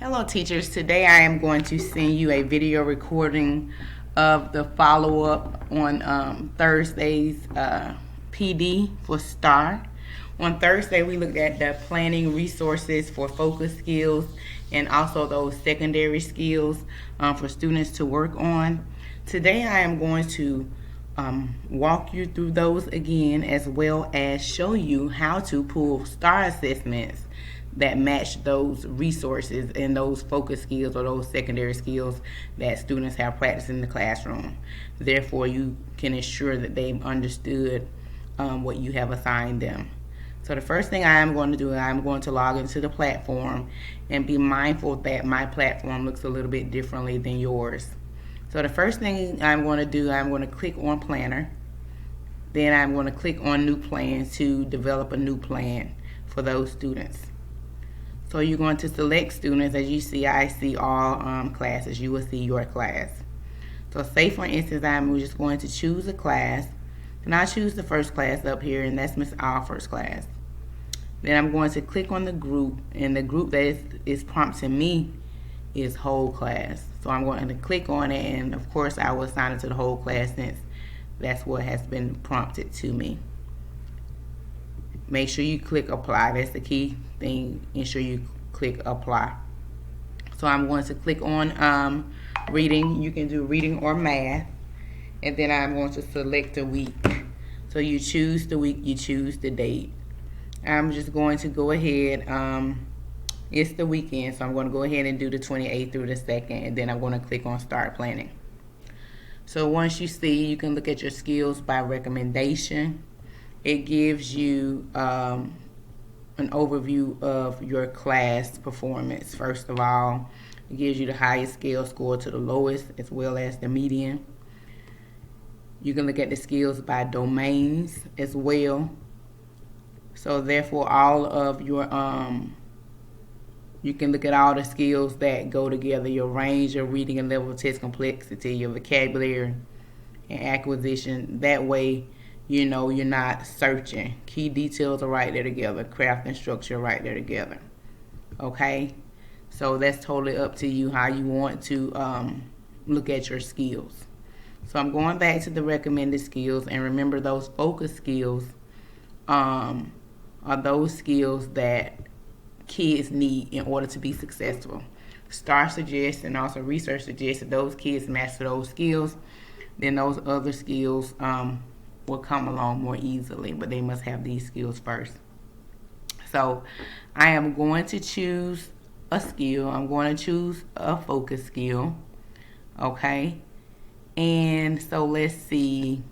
Hello teachers, today I am going to send you a video recording of the follow-up on Thursday's PD for STAR. On Thursday we looked at the planning resources for focus skills and also those secondary skills for students to work on. Today I am going to walk you through those again, as well as show you how to pull STAR assessments that match those resources and those focus skills or those secondary skills that students have practiced in the classroom. Therefore, you can ensure that they've understood what you have assigned them. So the first thing I am going to do, I'm going to log into the platform and be mindful that my platform looks a little bit differently than yours. So the first thing I'm going to do, I'm going to click on Planner. Then I'm going to click on New Plan to develop a new plan for those students. So you're going to select students. As you see, I see all classes. You will see your class. So say for instance, I'm just going to choose a class. And I choose the first class up here, and that's Miss Alford's class. Then I'm going to click on the group, and the group that is prompting me is whole class. So I'm going to click on it, and of course I will assign it to the whole class since that's what has been prompted to me. Make sure you click apply. That's the key thing. Ensure you click apply. So I'm going to click on reading. You can do reading or math. And then I'm going to select a week. So you choose the week, you choose the date. I'm just going to go ahead. It's the weekend, so I'm going to go ahead and do the 28th through the 2nd. And then I'm going to click on start planning. So once you see, you can look at your skills by recommendation. It gives you an overview of your class performance. First of all, it gives you the highest scale score to the lowest, as well as the median. You can look at the skills by domains as well. So therefore, all of your you can look at all the skills that go together: your range, your reading and level of test complexity, your vocabulary and acquisition. That way, you know you're not searching. Key details are right there together. Craft and structure right there together. Okay? So that's totally up to you how you want to look at your skills. So I'm going back to the recommended skills, and remember those focus skills are those skills that kids need in order to be successful. STAR suggests and also research suggests that those kids master those skills, then those other skills will come along more easily, but they must have these skills first. So I am going to choose a skill. I'm going to choose a focus skill. Okay? And so let's see.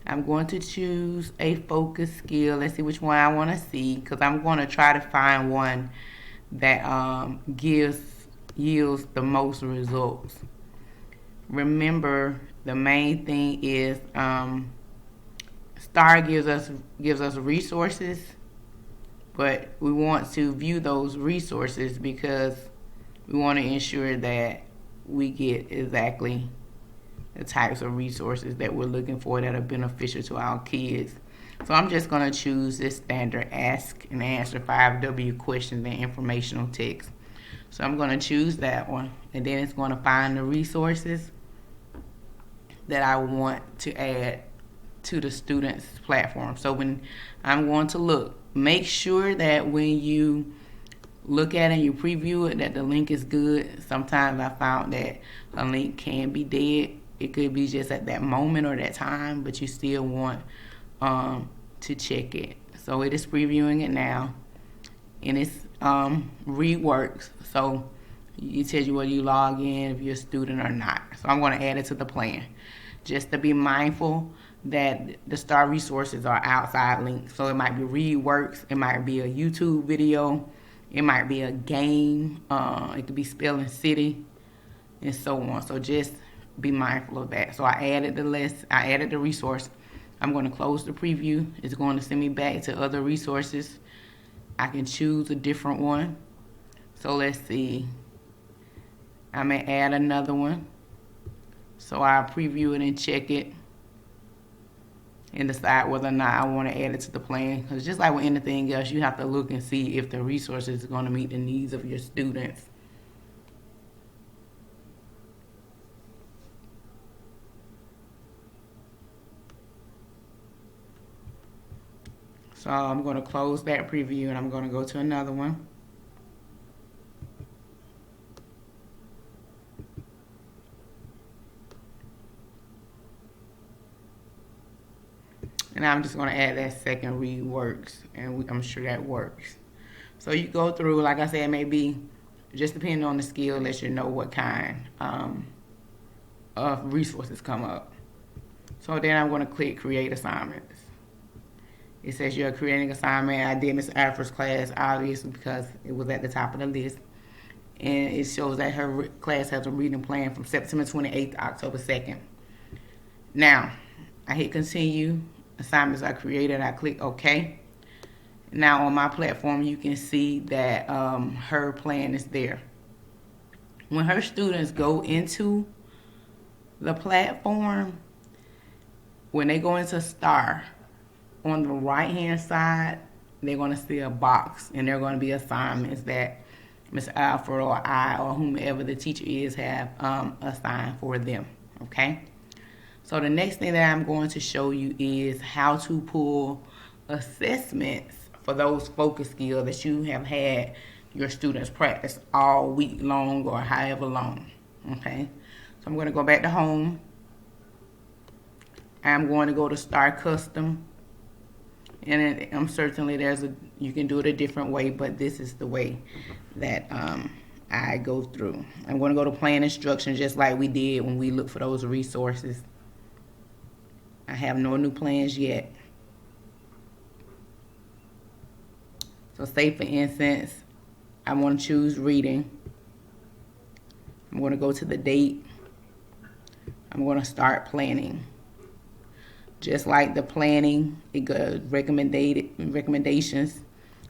I'm going to choose a focus skill. Let's see which one I want to see, because I'm going to try to find one that yields the most results. Remember, the main thing is STAR gives us resources, but we want to view those resources because we want to ensure that we get exactly the types of resources that we're looking for that are beneficial to our kids. So I'm just going to choose this standard ask and answer 5W questions and informational text. So I'm going to choose that one, and then it's going to find the resources that I want to add to the student's platform. So when I'm going to look, make sure that when you look at it and you preview it, that the link is good. Sometimes I found that a link can be dead. It could be just at that moment or that time, but you still want to check it. So it is previewing it now, and it's reworks. So it tells you whether you log in, if you're a student or not. So I'm going to add it to the plan. Just to be mindful that the STAR resources are outside links. So it might be ReadWorks, it might be a YouTube video, it might be a game, it could be Spelling City, and so on. So just be mindful of that. So I added the list, I added the resource. I'm going to close the preview. It's going to send me back to other resources. I can choose a different one. So let's see. I may add another one. So I'll preview it and check it and decide whether or not I want to add it to the plan. Because just like with anything else, you have to look and see if the resources are going to meet the needs of your students. So I'm going to close that preview and I'm going to go to another one. And I'm just going to add that second read works, and I'm sure that works. So you go through, like I said, maybe just depending on the skill, let you know what kind of resources come up. So then I'm going to click create assignments. It says you're creating assignment. I did Miss Alford's class, obviously, because it was at the top of the list. And it shows that her class has a reading plan from September 28th to October 2nd. Now, I hit continue. Assignments are created. I click OK. Now on my platform, you can see that her plan is there. When her students go into the platform, when they go into STAR, on the right hand side, they're going to see a box, and there are going to be assignments that Ms. Alford or I or whomever the teacher is have assigned for them. Okay? So the next thing that I'm going to show you is how to pull assessments for those focus skills that you have had your students practice all week long or however long. Okay? So I'm going to go back to home. I'm going to go to STAR Custom. And I'm certainly you can do it a different way, but this is the way that I go through. I'm going to go to plan instructions just like we did when we looked for those resources. I have no new plans yet. So say for instance, I want to choose reading. I'm going to go to the date. I'm going to start planning. Just like the planning, it goes recommendations,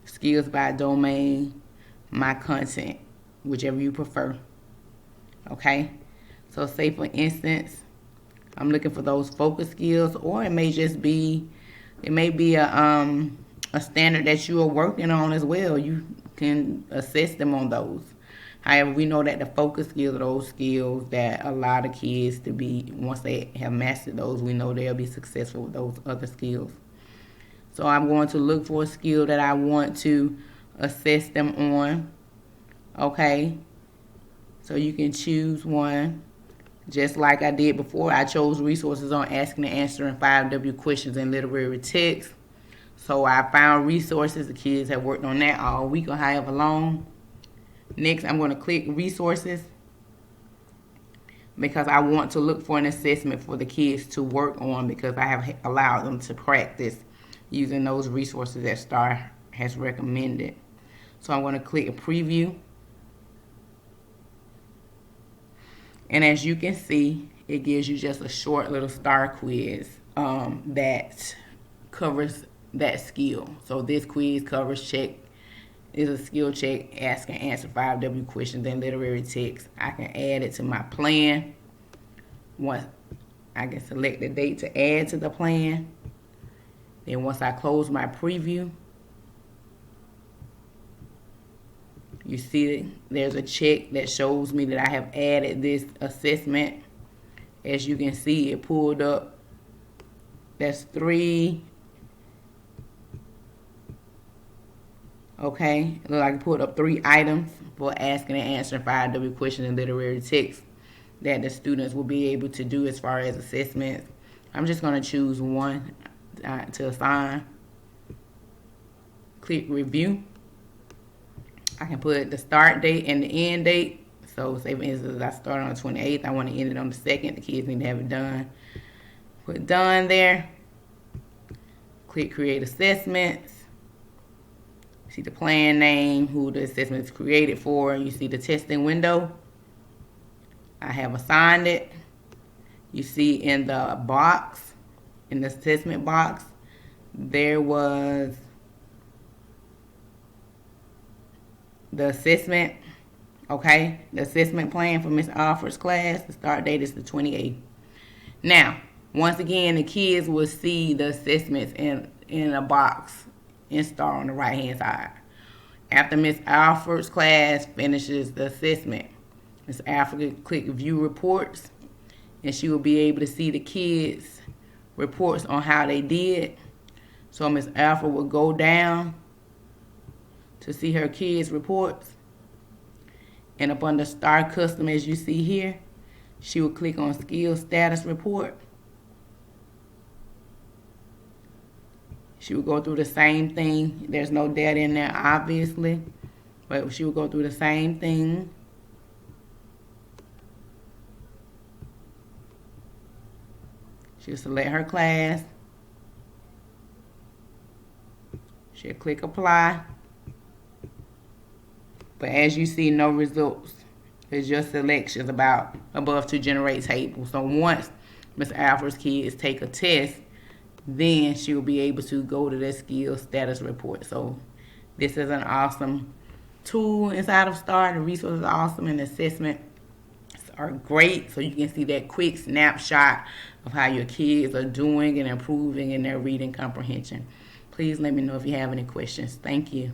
skills by domain, my content, whichever you prefer. Okay? So say for instance, I'm looking for those focus skills, or it may be a standard that you are working on as well. You can assess them on those. However, we know that the focus skills are those skills that allow the kids to be, once they have mastered those, we know they'll be successful with those other skills. So I'm going to look for a skill that I want to assess them on. Okay? So you can choose one. Just like I did before, I chose resources on asking and answering 5W questions in literary text. So I found resources. The kids have worked on that all week or however long. Next, I'm going to click resources because I want to look for an assessment for the kids to work on because I have allowed them to practice using those resources that STAR has recommended. So I'm going to click preview. And as you can see, it gives you just a short little STAR quiz that covers that skill. So this quiz covers is a skill check, ask and answer 5W questions in literary text. I can add it to my plan. Once I can select the date to add to the plan. Then once I close my preview, you see there's a check that shows me that I have added this assessment. As you can see, it pulled up. That's 3. Okay, it looks like it pulled up 3 items for asking and answering 5W questions in literary text that the students will be able to do as far as assessments. I'm just going to choose one to assign. Click review. I can put the start date and the end date. So say for instance, I start on the 28th. I want to end it on the 2nd. The kids need to have it done. Put done there. Click create assessments. You see the plan name, who the assessment is created for. You see the testing window. I have assigned it. You see in the box, in the assessment box, there was the assessment, okay? The assessment plan for Miss Alford's class. The start date is the 28th. Now, once again, the kids will see the assessments in a box in STAR on the right-hand side. After Miss Alford's class finishes the assessment, Miss Alford will click View Reports, and she will be able to see the kids' reports on how they did. So Miss Alfred will go down to see her kids' reports. And up under Start Custom, as you see here, she will click on Skills Status Report. She will go through the same thing. There's no data in there, obviously, but she will go through the same thing. She'll select her class. She'll click Apply. But as you see, no results. It's just selections about above to generate tables. So once Ms. Alfred's kids take a test, then she will be able to go to the skills status report. So this is an awesome tool inside of STAR. The resources are awesome, and the assessments are great. So you can see that quick snapshot of how your kids are doing and improving in their reading comprehension. Please let me know if you have any questions. Thank you.